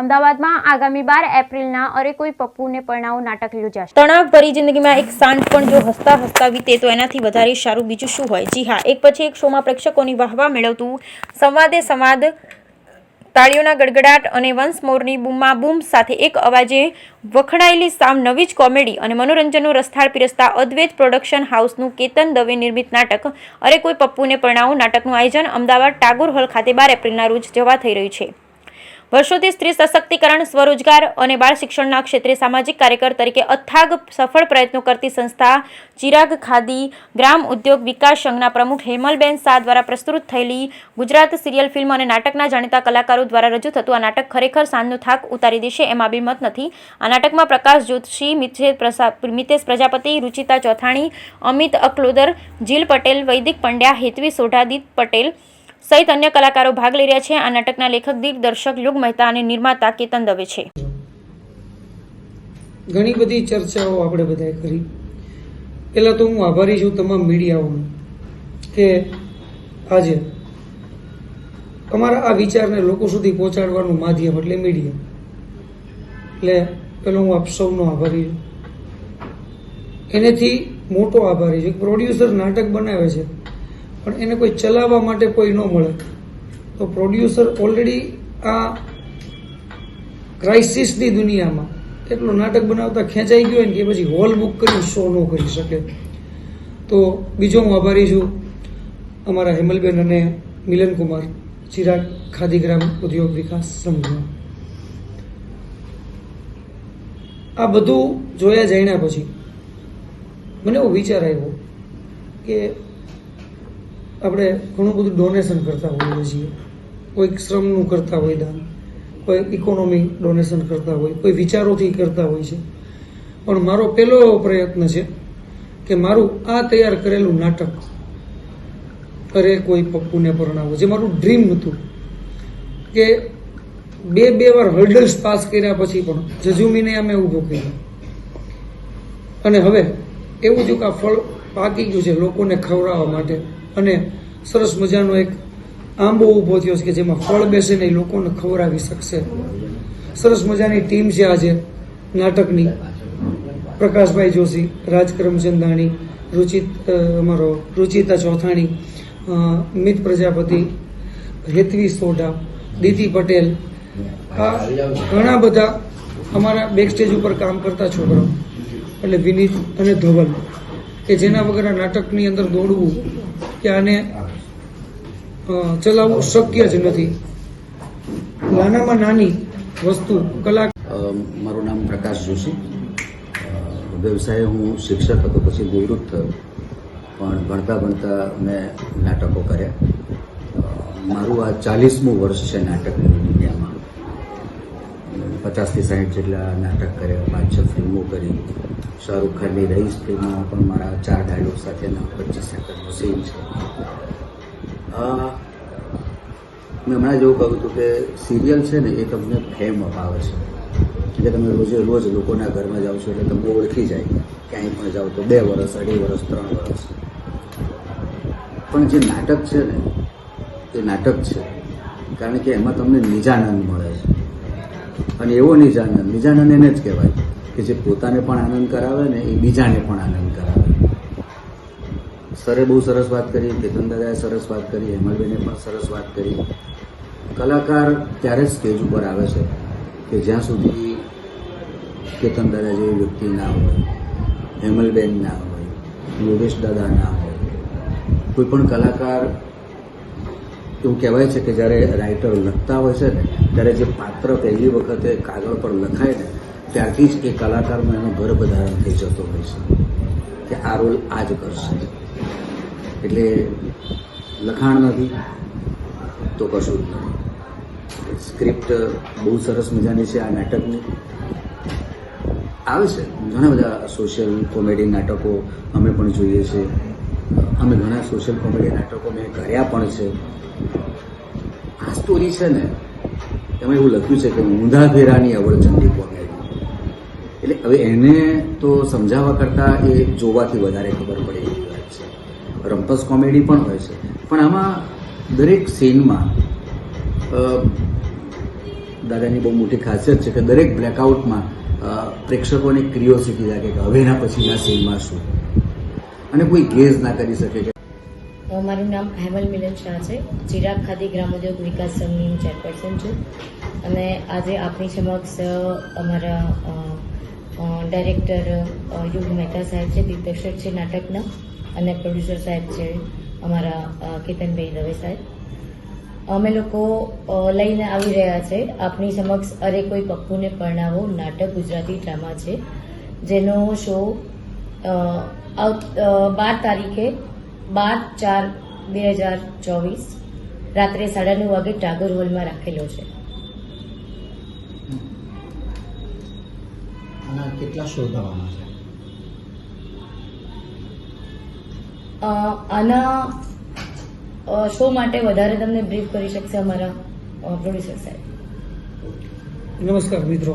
અમદાવાદમાં આગામી 12 એપ્રિલના અરે કોઈ પપ્પુને પરણાવો નાટક યોજાશે। તણાવભરી જિંદગીમાં એક સાંજ પણ જો હસતા હસતા વીતે તો એનાથી વધારે સારું બીજું શું હોય। જી હા, એક પછી એક શોમાં પ્રેક્ષકોની વાહવા મેળવતું સંવાદે સંવાદ, તાળીઓના ગડગડાટ અને વન્સ મોરની બૂમાબૂમ સાથે એક અવાજે વખણાયેલી સાવ નવી જ કોમેડી અને મનોરંજનનો રસથાળ પીરસતા અદ્વૈત પ્રોડક્શન હાઉસનું કેતન દવે નિર્મિત નાટક અરે કોઈ પપ્પુને પરણાવો નાટકનું આયોજન અમદાવાદ ટાગોર હોલ ખાતે 12 એપ્રિલના રોજ જવા થઈ રહ્યું છે। વર્ષોથી સ્ત્રી સશક્તિકરણ, સ્વરોજગાર અને બાળ શિક્ષણના ક્ષેત્રે સામાજિક કાર્યકર તરીકે અથાગ સફળ પ્રયત્નો કરતી સંસ્થા ચિરાગ ખાદી ગ્રામ ઉદ્યોગ વિકાસ સંઘના પ્રમુખ હેમલબેન શાહ દ્વારા પ્રસ્તુત થયેલી ગુજરાત સિરિયલ ફિલ્મ અને નાટકના જાણીતા કલાકારો દ્વારા રજૂ થતું આ નાટક ખરેખર સાંજનો થાક ઉતારી દેશે એમાં બિમત નથી। આ નાટકમાં પ્રકાશ જોશી, મિતેશ પ્રજાપતિ, રુચિતા ચોથાણી, અમિત અકલોદર, જીલ પટેલ, વૈદિક પંડ્યા, હેતવી સોઢા, દીપ પટેલ સહિત અન્ય કલાકારો ભાગ લઈ રહ્યા છે। આ નાટકના લેખક, દિગ્દર્શક યુગ મહેતા અને નિર્માતા કેતન દવે છે। ઘણી બધી ચર્ચાઓ આપણે બધાએ કરી। પહેલા તો હું આભારી છું તમામ મીડિયાઓનો કે આજે અમારા આ વિચારને લોકો સુધી પહોંચાડવાનું માધ્યમ એટલે મીડિયા, એટલે પેલો હું આપ સૌનો આભારી છું। એનેથી મોટો આભારી છું પ્રોડ્યુસર નાટક બનાવે છે પણ એને કોઈ ચલાવવા માટે કોઈ ન મળે તો પ્રોડ્યુસર ઓલરેડી આ ક્રાઇસિસની દુનિયામાં એટલું નાટક બનાવતા ખેંચાઈ ગયો ને કે પછી હોલ બુક કરી શો ન કરી શકે। તો બીજો હું આભારી છું અમારા હેમલબેન અને મિલનકુમાર, ચિરાગ ખાદી ગ્રામ ઉદ્યોગ વિકાસ સંઘનો। આ બધું જોયા જાણ્યા પછી મને એવો વિચાર આવ્યો કે આપણે ઘણું બધું ડોનેશન કરતા હોઈએ છીએ, કોઈક શ્રમનું કરતા હોય દાન, કોઈ ઇકોનોમી ડોનેશન કરતા હોય, કોઈ વિચારોથી કરતા હોય છે, પણ મારો પહેલો એવો પ્રયત્ન છે કે મારું આ તૈયાર કરેલું નાટક અરે કોઈ પપ્પુને પરણાવો, જે મારું ડ્રીમ હતું કે બે વાર હર્ડલ્સ પાસ કર્યા પછી પણ જજુમીને અમે ઊભો કર્યો અને હવે એવું થયું કે આ ફળ પાકી ગયું છે લોકોને ખવડાવવા માટે અને સરસ મજાનો એક આંબો ઊભો થયો છે કે જેમાં ફળ બેસે ને લોકોને ખવડાવી શકશે। સરસ મજાની ટીમ છે આજે નાટકની, પ્રકાશભાઈ જોશી, રાજ કરમચંદાણી, અમારો રુચિતા ચોથાણી, મિત પ્રજાપતિ, હેતવી સોઢા, દીતિ પટેલ, આ ઘણા બધા અમારા બેકસ્ટેજ ઉપર કામ કરતા છોકરાઓ એટલે વિનીત અને ધવલ કે જેના વગર આ નાટકની અંદર દોડવું કે આને ચલાવવું શક્ય જ નથી। નાનામાં નાની વસ્તુ કલા। મારું નામ પ્રકાશ જોશી, વ્યવસાય હું શિક્ષક હતો, પછી નિવૃત્ત થયો, પણ ભણતા ભણતા મેં નાટકો કર્યા। મારું આ 40મું વર્ષ છે નાટકની દુનિયામાં। 50થી 60 જેટલા નાટક કર્યા, 5-6 ફિલ્મો કરી। શાહરૂખ ખાનની રઈસ ફિલ્મમાં પણ મારા 4 ડાયલોગ સાથેના 25 સેકન્ડનો સીન છે। મેં હમણાં જેવું કહ્યું હતું કે સિરિયલ છે ને એ તમને ફેમ અપાવે છે, એટલે તમે રોજે રોજ લોકોના ઘરમાં જાઓ છો એટલે તમને ઓળખી જાય, ક્યાંય પણ જાઓ તો 2 વર્ષ, 2.5 વર્ષ, 3 વર્ષ। પણ જે નાટક છે ને એ નાટક છે, કારણ કે એમાં તમને નિજાનંદ મળે છે, અને એવો નિજાનંદ એને જ કહેવાય કે જે પોતાને પણ આનંદ કરાવે ને એ બીજાને પણ આનંદ કરાવે। સરે બહુ સરસ વાત કરી, કેતન દાદાએ સરસ વાત કરી, હેમલબેને પણ સરસ વાત કરી। કલાકાર ત્યારે સ્ટેજ ઉપર આવે છે કે જ્યાં સુધી કેતન દાદા જેવી વ્યક્તિ ના હોય, હેમલબેન ના હોય, યોગેશ દાદા ના હોય, કોઈ પણ કલાકાર, એવું કહેવાય છે કે જ્યારે રાઇટર લખતા હોય છે ને ત્યારે જે પાત્ર પહેલી વખતે કાગળ પર લખાય ને ત્યારથી જ એ કલાકારમાં એનો ગર્ભધારણ થઈ જતો હોય છે કે આ રોલ આ જ કરશે। એટલે લખાણ નથી તો કશું જ નથી। સ્ક્રિપ્ટ બહુ સરસ મજાની છે આ નાટકની। આવે છે ઘણા બધા સોશિયલ કોમેડી નાટકો અમે પણ જોઈએ છીએ, અમે ઘણા સોશિયલ કોમેડી નાટકો મેં કર્યા પણ છે। આ સ્ટોરી છે ને એમાં એવું લખ્યું છે કે ઊંધા ફેરાની અવળચંડી કોમેડી, એટલે હવે એને તો સમજાવવા કરતાં એ જોવાથી વધારે ખબર પડે એવી વાત છે। રમ્પસ કોમેડી પણ હોય છે, પણ આમાં દરેક સીનમાં દાદાની બહુ મોટી ખાસિયત છે કે દરેક બ્લેકઆઉટમાં પ્રેક્ષકોની ક્રિયોસિટી લાગે કે હવેના પછીના સીનમાં શું, અને કોઈ ગેઝ ના કરી શકે કે મારું નામ હેમલ મિલન શાહ છે. ચિરાગ ખાદી ગ્રામોદ્યોગ વિકાસ સંઘની હું ચેરપર્સન છું અને આજે આપની સમક્ષ અમારા ડાયરેક્ટર યુગ મહેતા સાહેબ છે, દિગ્દર્શક છે નાટકના, અને પ્રોડ્યુસર સાહેબ છે અમારા કેતનભાઈ દવે સાહેબ. અમે લોકો લઈને આવી રહ્યા છે આપની સમક્ષ અરે કોઈ પપ્પુને પરણાવો નાટક ગુજરાતી ડ્રામા છે, જેનો શો 12 તારીખે 12/4/2024 રાત્રે 9:30 વાગે ટાગોર હોલમાં રાખેલો છે. આના કેટલા શો થવાના છે? આના શો માટે વધારે તમને બ્રીફ કરી શકશે અમારા પ્રોડ્યુસર સાહેબ. નમસ્કાર મિત્રો,